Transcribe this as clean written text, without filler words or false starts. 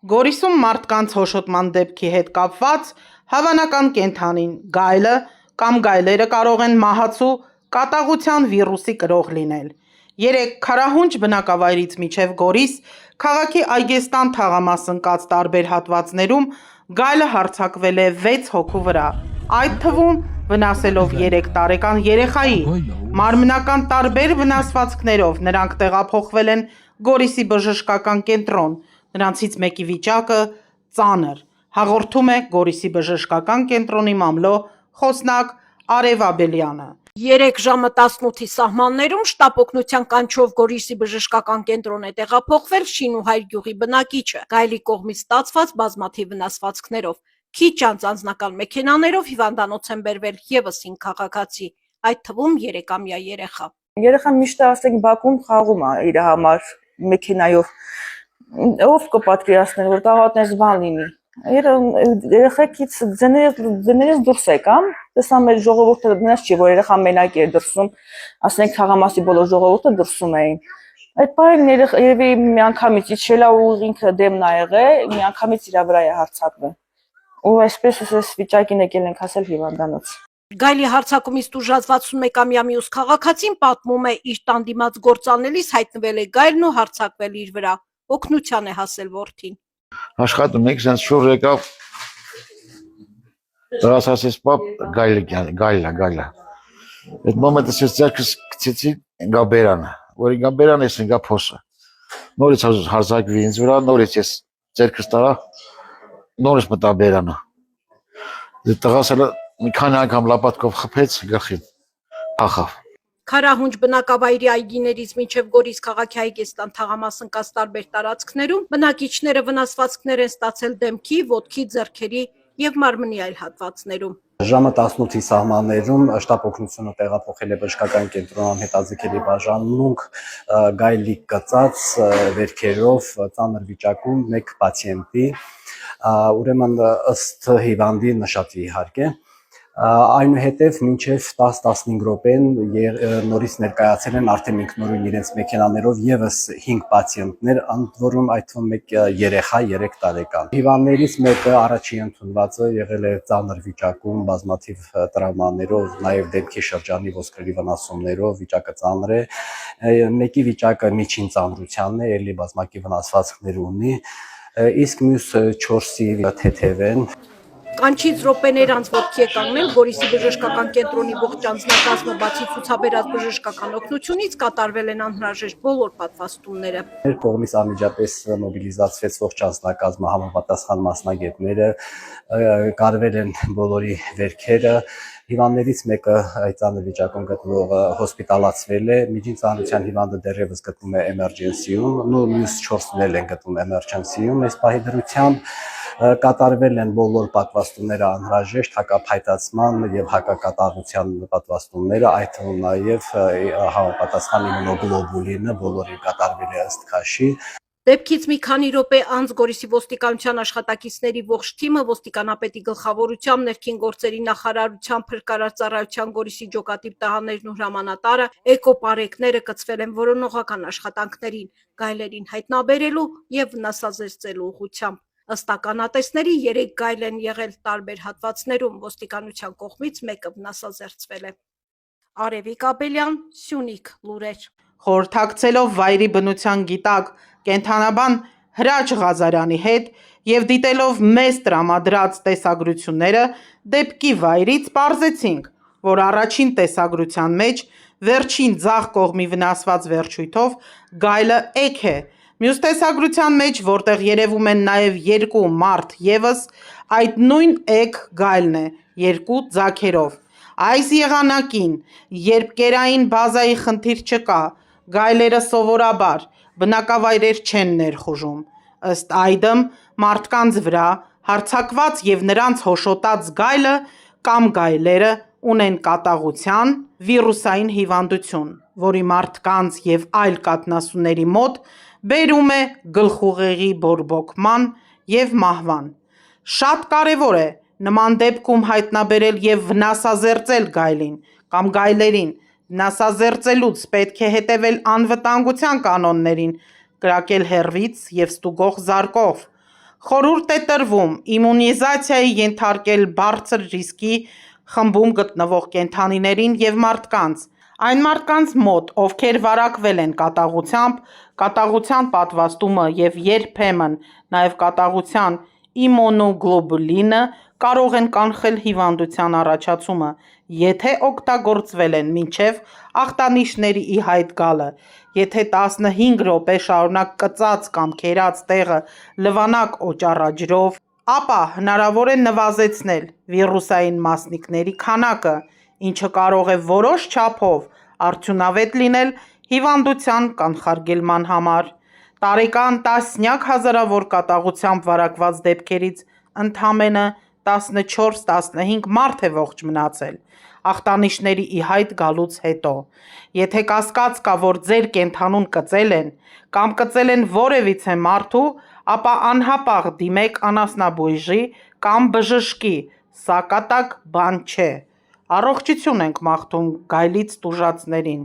Գորիսում մարդկանց հոշոտման դեպքի հետ կապված հավանական կենդանին գայլը կամ գայլերը կարող են մահացու կատաղության վիրուսի կրող լինել։ 3 քարահունչ բնակավայրից մինչև Գորիս քաղաքի Այգեստան թաղամաս ընկած տարբեր հատվածներում գայլը հարձակվել է 6 հոգու վրա, այդ թվում վնասելով 3 տարեկան երեխայի։ Մարմնական տարբեր վնասվածքներով նրանք տեղափոխվել են Գորիսի բժշկական կենտրոն, նրանցից մեկի վիճակը ծանր, հաղորդում է Գորիսի բժշկական կենտրոնի մամլո խոսնակ Արև Աբելյանը։ 3 ժամը 18-ի սահմաններում շտապ օգնության կանչով Գորիսի բժշկական կենտրոն է տեղափոխվել Շինուհայր գյուղի բնակիչը, գայլի կողմից ստացված բազմաթիվ վնասվածքներով։ Քիչ անց անձնական մեքենաներով հիվանդանոց են բերվել եւս 5 քաղաքացի, այդ թվում 3-ամյա երեխա։ Երեխան միշտ ասենք Բաքվում խաղում է իր համար մեքենայով։ Ով կպատկերացներ, որ տաղատներս բան լինի։ Երեխեքից ձեներս դուրս եկան, տեսա մեր ժողովուրդը դրանց չի, որ երեխան մենակ էր դրսում, ասենք թաղամասի բոլոր ժողովուրդը դրսում էին։ Այդ պահին երևի միանգամից իջել է ու ինքը դեմն ա եղել, միանգամից իր վրա է հարձակվել։ Ու այսպես էս վիճակին եկել ենք ասել հիվանդանոց։ Գայլի հարձակումից տուժած 61-ամյա մյուս քաղաքացին պատմում է, իր տան դիմաց գործանելիս հայտնվել է գայլն ու հարձակվել իր վրա։ Օգնության է հասել որդին։ Աշխատում եք, sense շուռ եկավ, դրաս ասես պապ, գայլա։ Այդ մոմենտը ես ձերքս կցեցի գաբերանը, որի գաբերան ես ընգա փոսը։ Նորից հարձակվի ինձ վրա, նորից ես ձերքս տարա, նորից մտա բերանը։ Դե տղասը մի քանի անգամ լապատկով խփեց գլխին, ախավ։ Քարահունչ բնակավայրի այգիներից մինչև Գորիս քաղաքի Այգեստան թաղամաս ընկած տարբեր տարածքներում բնակիչները վնասվածքներ են ստացել դեմքի, ոտքի, ձեռքերի եւ մարմնի այլ հատվածներում։ Ժամը 18-ի սահմաններում շտապ օգնությունը տեղափոխել է բժշկական կենտրոն անհետաձգելի բաժանմունք գայլի կծած վերքերով ծանր վիճակում մեկ պացիենտի, ուրեմն ըստ հիվանդի նշատի իհարկե։ Այնուհետև մինչև 10-15 րոպեն նորից ներկայացել են արդեն ինքնուրույն իրենց մեքենաներով եւս 5 պացիենտներ, ընդ որում այդ թվում մեկ երեխա 3 տարեկան։ Հիվանդներից մեկը առաջի ընդունվածը եղել է ծանր վիճակում, բազմաթիվ տրավմաներով, նաեւ դեմքի շրջանի ոսկրերի վնասումներով, վիճակը ծանր է։ Մեկի վիճակը միջին ծանրությանն է, ելի բազմակի վնասվածքներ ունի, իսկ մյուս 4-ի թեթև են։ Կանչից րոպեներ անց ոտքի է կանգնել Գորիսի բժշկական կենտրոնի ողջ անձնակազմը, բացի ցուցաբերած բժշկական օգնությունից կատարվել են անհրաժեշտ բոլոր պատվաստումները։ Մեր կողմից անմիջապես մոբիլիզացվեց ողջ անձնակազմը, համապատասխան մասնագետները, կարվել են բոլորի վերքերը։ Հիվանդներից մեկը այդ ծանր վիճակում գտնվողը հոսպիտալացվել է, միջին ծանրության հիվանդը դեռևս գտնվում է էմերջենսիում, մյուս 4-ն են գտնվում էմերջենսիում, այս պահի դրությամբ կատարվել են բոլոր պատվաստումները անհրաժեշտ հակափայտացման եւ հակակատաղության պատվաստումները, այդ թվում նաեւ համապատասխան իմունոգլոբուլինը բոլորին կատարվել է ըստ քաշի։ Դեպքից մի քանի րոպե անց Գորիսի ոստիկանության աշխատակիցների ողջ թիմը ոստիկանապետի գլխավորությամբ, ներքին գործերի նախարարության, փրկարար ծառայության Գորիսի ջոկատիպ տղաներն ու հրամանատարը, էկոպարեկները կցվել են որոնողական աշխատանքներին, գայլերին հայտնաբերելու եւ վնասազերծելու ուղղությամբ։ Ըստ ականատեսների 3 գայլ են եղել տարբեր հատվածներում, ոստիկանության կողմից մեկը վնասազերծվել է։ Արևիկ Աբելյան, Սյունիք լուրեր։ Խորհրդակցելով վայրի բնության գիտակ կենդանաբան Հրաչ Ղազարյանի հետ եւ դիտելով մեզ տրամադրած տեսագրությունները, դեպքի վայրից պարզեցինք, որ առաջին տեսագրության մեջ վերջին ձախ կողմի վնասված վերջույթով գայլը էգ է, մյուս տեսագրության մեջ, որտեղ երևում են նաեւ 2 մարդ եւս, այդ նույն էգ գայլն է 2 ձագերով։ Այս եղանակին, երբ կերային բազայի խնդիր չկա, գայլերը սովորաբար բնակավայրեր չեն ներխուժում, ըստ այդմ մարդկանց վրա հարձակված եւ նրանց հոշոտած գայլը կամ գայլերը ունեն կատաղության վիրուսային հիվանդություն, որի մարդկանց եւ այլ կաթնասունների մոտ բերում է գլխուղեղի բորբոքման եւ մահվան։ Շատ կարեւոր է նման դեպքում հայտնաբերել եւ վնասազերծել գայլին կամ գայլերին, վնասազերծելուց պետք է հետևել անվտանգության կանոններին, կրակել հեռվից եւ ստուգող զարկով, Խորհուրդ է տրվում իմունիզացիայի ենթարկել բարձր ռիսկի խմբում գտնվող կենդանիներին և մարդկանց, այն մարդկանց մոտ, ովքեր վարակվել են կատաղությամբ, կատաղության պատվաստումը և երբեմն նաև կատաղության իմունոգլոբուլինը կարող են կանխել հիվանդության առաջացումը, եթե օգտագործվել են մինչև ախտանիշների ի հայտ գալը, եթե 15 րոպե շարունակ կծած կամ քերած տեղը լվանակ օճառաջրով, ապա հնարավոր է նվազեցնել վիրուսային մասնիկների քանակը, ինչը կարող է որոշ չափով արդյունավետ լինել հիվանդության կանխարգելման համար։ Տարեկան տասնյակ հազարավոր կատաղությամբ վարակված դեպքերից ընդամենը 14-15 մարդ է ողջ մնացել ախտանիշների ի հայտ գալուց հետո։ Եթե կասկած կա, որ ձեր կենդանուն կծել են կամ կծել են որևիցե մարդու, ապա անհապաղ դիմեք անասնաբույժի կամ բժշկի, սա կատակ բան չէ։ Առողջություն ենք մաղթում գայլից տուժածներին։